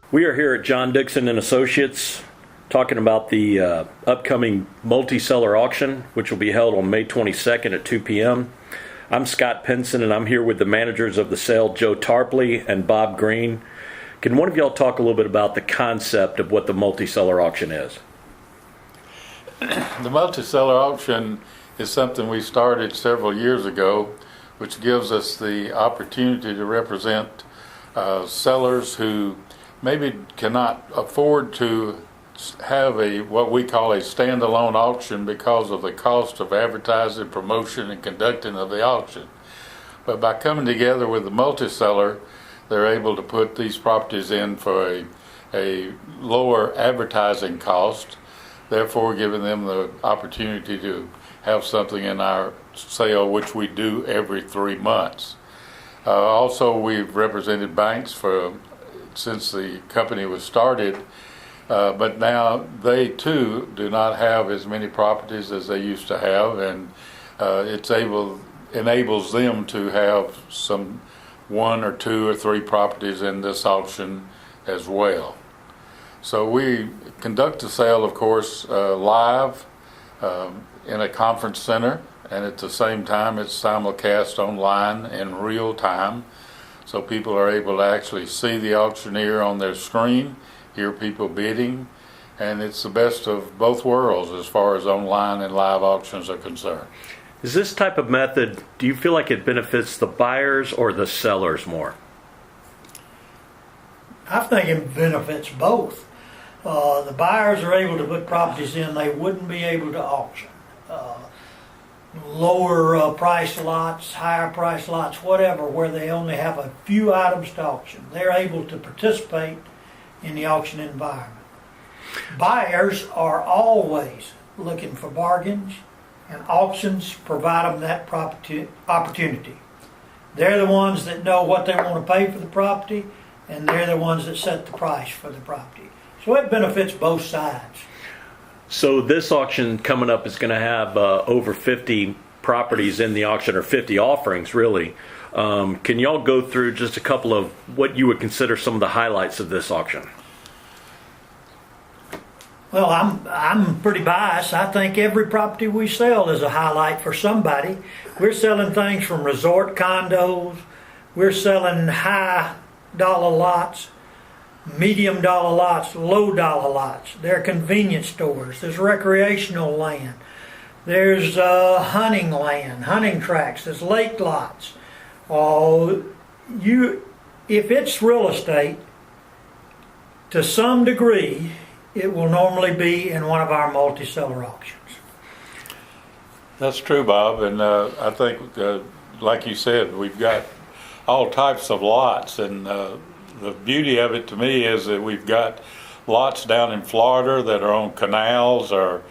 We are here at John Dixon and Associates talking about the upcoming multi-seller auction, which will be held on May 22nd at 2 p.m. I'm Scott Pinson, and I'm here with the managers of the sale, Joe Tarpley and Bob Green. Can one of y'all talk a little bit about the concept of what the multi-seller auction is? The multi-seller auction is something we started several years ago, which gives us the opportunity to represent sellers who maybe cannot afford to have what we call a standalone auction because of the cost of advertising, promotion, and conducting of the auction. But by coming together with the multi-seller, they're able to put these properties in for a lower advertising cost, therefore giving them the opportunity to have something in our sale, which we do every 3 months. Also, we've represented banks since the company was started, but now they too do not have as many properties as they used to have, and enables them to have some 1 or 2 or 3 properties in this auction as well. So we conduct the sale, of course, live in a conference center, and at the same time it's simulcast online in real time. So people are able to actually see the auctioneer on their screen, hear people bidding, and it's the best of both worlds as far as online and live auctions are concerned. Is this type of method, do you feel like it benefits the buyers or the sellers more? I think it benefits both. The buyers are able to put properties in they wouldn't be able to auction. Lower price lots, higher price lots, whatever, where they only have a few items to auction. They're able to participate in the auction environment. Buyers are always looking for bargains, and auctions provide them that opportunity. They're the ones that know what they want to pay for the property, and they're the ones that set the price for the property. So it benefits both sides. So this auction coming up is going to have over 50 properties in the auction, or 50 offerings really. Can y'all go through just a couple of what you would consider some of the highlights of this auction? Well, I'm pretty biased. I think every property we sell is a highlight for somebody. We're selling things from resort condos. We're selling high dollar lots, medium dollar lots, low dollar lots. There are convenience stores. There's recreational land. There's hunting land, hunting tracks. There's lake lots. If it's real estate, to some degree, it will normally be in one of our multi-seller auctions. That's true, Bob, and I think, like you said, we've got all types of lots, and the beauty of it to me is that we've got lots down in Florida that are on canals or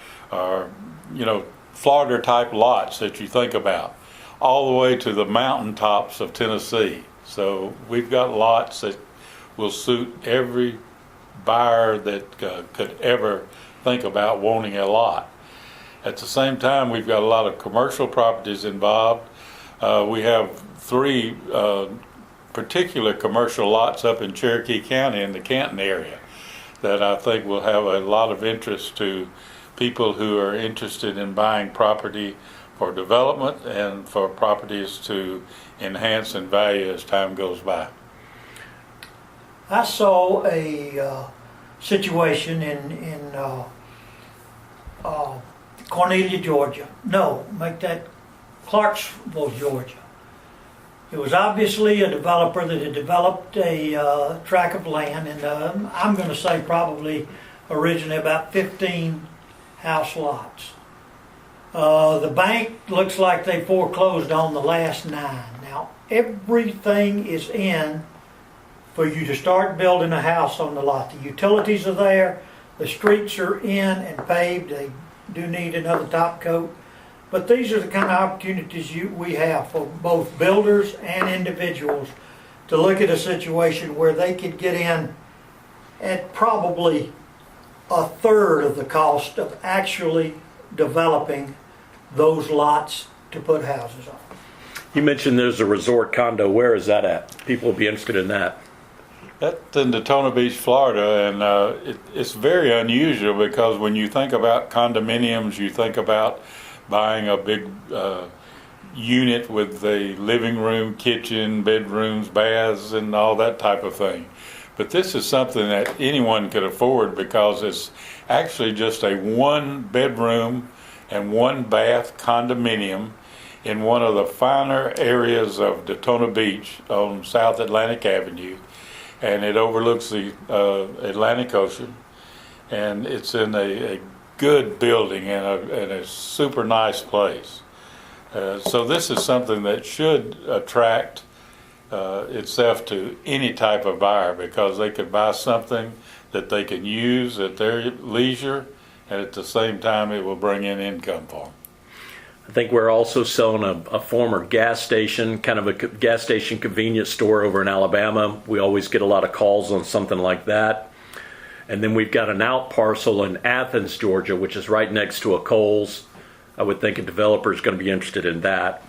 Florida type lots that you think about, all the way to the mountaintops of Tennessee. So we've got lots that will suit every buyer that could ever think about wanting a lot. At the same time, we've got a lot of commercial properties involved. We have 3 particular commercial lots up in Cherokee County in the Canton area that I think will have a lot of interest to people who are interested in buying property for development and for properties to enhance in value as time goes by. I saw a situation in Cornelia, Georgia. No, make that Clarksville, Georgia. It was obviously a developer that had developed a tract of land, and I'm going to say probably originally about 15 house lots. The bank looks like they foreclosed on the last 9. Now, everything is in for you to start building a house on the lot. The utilities are there, the streets are in and paved. They do need another top coat. But these are the kind of opportunities we have for both builders and individuals to look at a situation where they could get in at probably a third of the cost of actually developing those lots to put houses on. You mentioned there's a resort condo. Where is that at? People will be interested in that. That's in Daytona Beach, Florida, and it's very unusual because when you think about condominiums, you think about buying a big unit with a living room, kitchen, bedrooms, baths, and all that type of thing. But this is something that anyone could afford because it's actually just a one bedroom and one bath condominium in one of the finer areas of Daytona Beach on South Atlantic Avenue. And it overlooks the Atlantic Ocean, and it's in a good building and a super nice place. So this is something that should attract itself to any type of buyer because they could buy something that they can use at their leisure, and at the same time it will bring in income for them. I think we're also selling a former gas station, kind of a gas station convenience store over in Alabama. We always get a lot of calls on something like that. And then we've got an out parcel in Athens, Georgia, which is right next to a Kohl's. I would think a developer is going to be interested in that.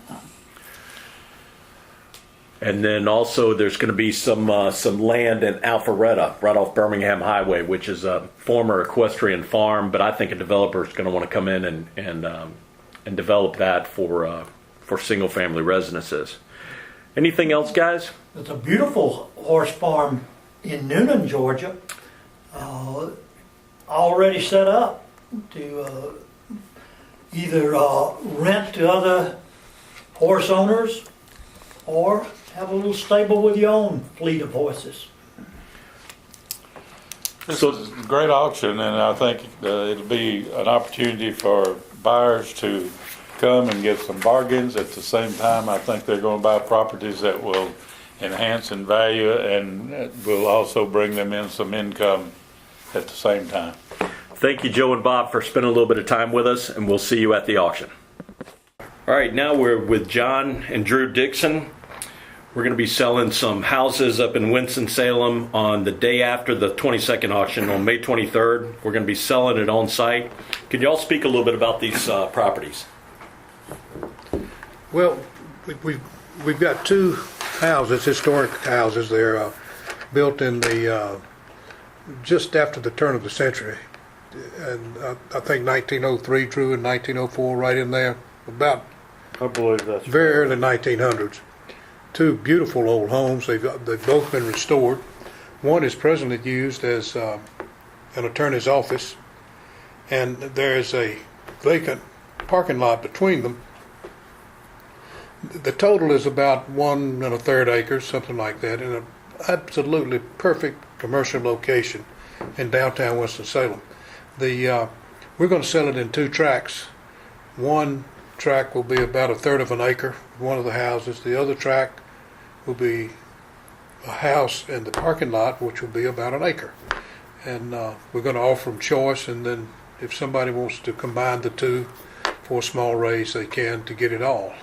And then also there's going to be some land in Alpharetta, right off Birmingham Highway, which is a former equestrian farm. But I think a developer is going to want to come in and develop that for single-family residences. Anything else, guys? There's a beautiful horse farm in Noonan, Georgia, already set up to either rent to other horse owners or have a little stable with your own fleet of horses. This is a great auction, and I think it'll be an opportunity for buyers to come and get some bargains. At the same time, I think they're going to buy properties that will enhance in value and will also bring them in some income at the same time. Thank you, Joe and Bob, for spending a little bit of time with us, and we'll see you at the auction. All right, now we're with John and Drew Dixon. We're going to be selling some houses up in Winston-Salem on the day after the 22nd auction on May 23rd. We're going to be selling it on site. Could you all speak a little bit about these properties? Well, we've got two houses, historic houses. They're built in the just after the turn of the century, and I think 1903 through and 1904, right in there, about I believe that's very early 1900s. Two beautiful old homes. They've both been restored. One is presently used as an attorney's office, and there is a vacant parking lot between them. The total is about 1 1/3 acres, something like that, in an absolutely perfect commercial location in downtown Winston-Salem. We're going to sell it in two tracts. One tract will be about 1/3 of an acre, one of the houses. The other tract will be a house and the parking lot, which will be about an acre. And we're going to offer them choice, and then if somebody wants to combine the two for a small raise, they can to get it all.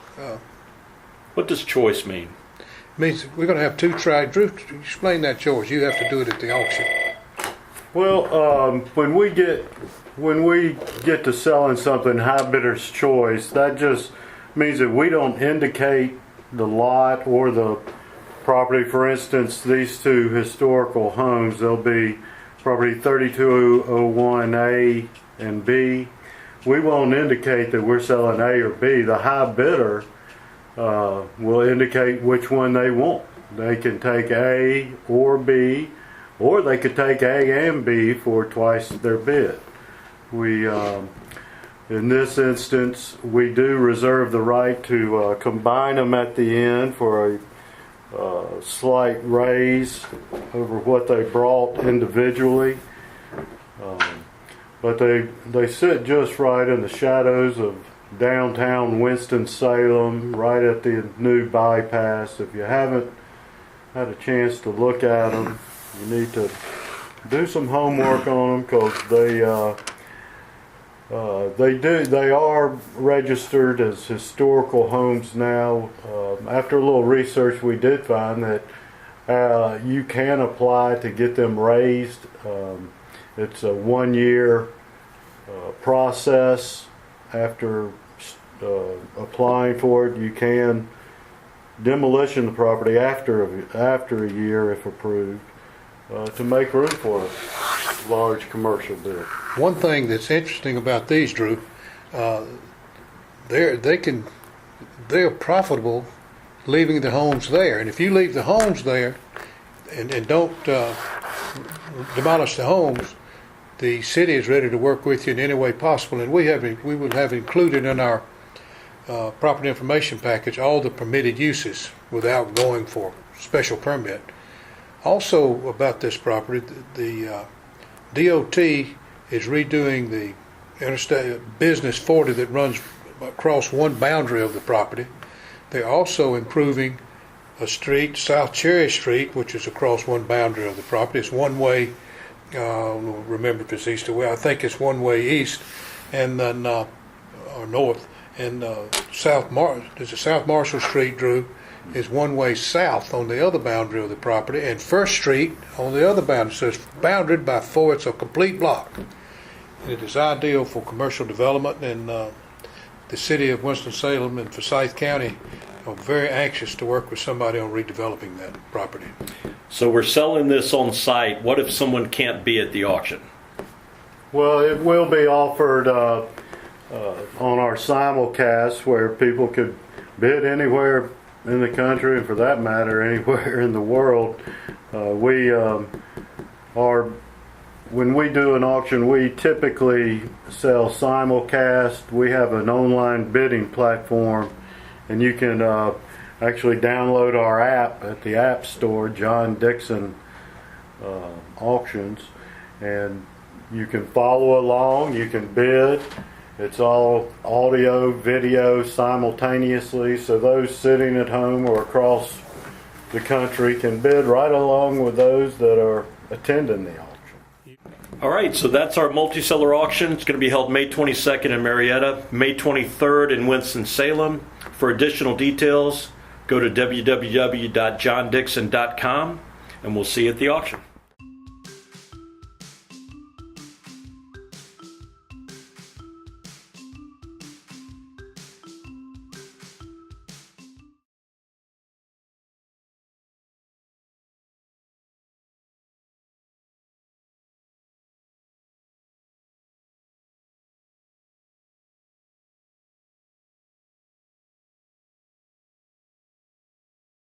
What does choice mean? It means we're going to have two tracts. Drew, explain that choice. You have to do it at the auction. well. When we get to selling something high bidder's choice, that just means that we don't indicate the lot or the property. For instance, these two historical homes, they'll be property 3201A and B. We won't indicate that we're selling A or B. The high bidder will indicate which one they want. They can take A or B, or they could take A and B for twice their bid. We, in this instance, we do reserve the right to combine them at the end for a slight raise over what they brought individually. But they sit just right in the shadows of downtown Winston-Salem, right at the new bypass. If you haven't had a chance to look at them, you need to do some homework on them, because they are registered as historical homes now. After a little research, we did find that you can apply to get them raised. It's a 1-year process. After applying for it, you can demolition the property after a year if approved. to make room for a large commercial bid. One thing that's interesting about these, Drew, they're profitable leaving the homes there. And if you leave the homes there and don't demolish the homes, the city is ready to work with you in any way possible. And we would have included in our property information package all the permitted uses without going for special permit. Also about this property, the DOT is redoing the Interstate Business 40 that runs across one boundary of the property. They're also improving a street, South Cherry Street, which is across one boundary of the property. It's one way, I don't remember if it's east or west, I think it's one way east, and then, or north, and South Marshall Street, Drew, is one way south on the other boundary of the property, and First Street on the other boundary. So it's bounded by four, it's a complete block. And it is ideal for commercial development, and the city of Winston-Salem and Forsyth County are very anxious to work with somebody on redeveloping that property. So we're selling this on site. What if someone can't be at the auction? Well, it will be offered on our simulcast, where people could bid anywhere in the country, and for that matter, anywhere in the world. When we do an auction, we typically sell simulcast. We have an online bidding platform, and you can actually download our app at the App Store, John Dixon Auctions, and you can follow along, you can bid. It's all audio, video simultaneously, so those sitting at home or across the country can bid right along with those that are attending the auction. All right, so that's our multi-seller auction. It's going to be held May 22nd in Marietta, May 23rd in Winston-Salem. For additional details, go to www.johndixon.com, and we'll see you at the auction.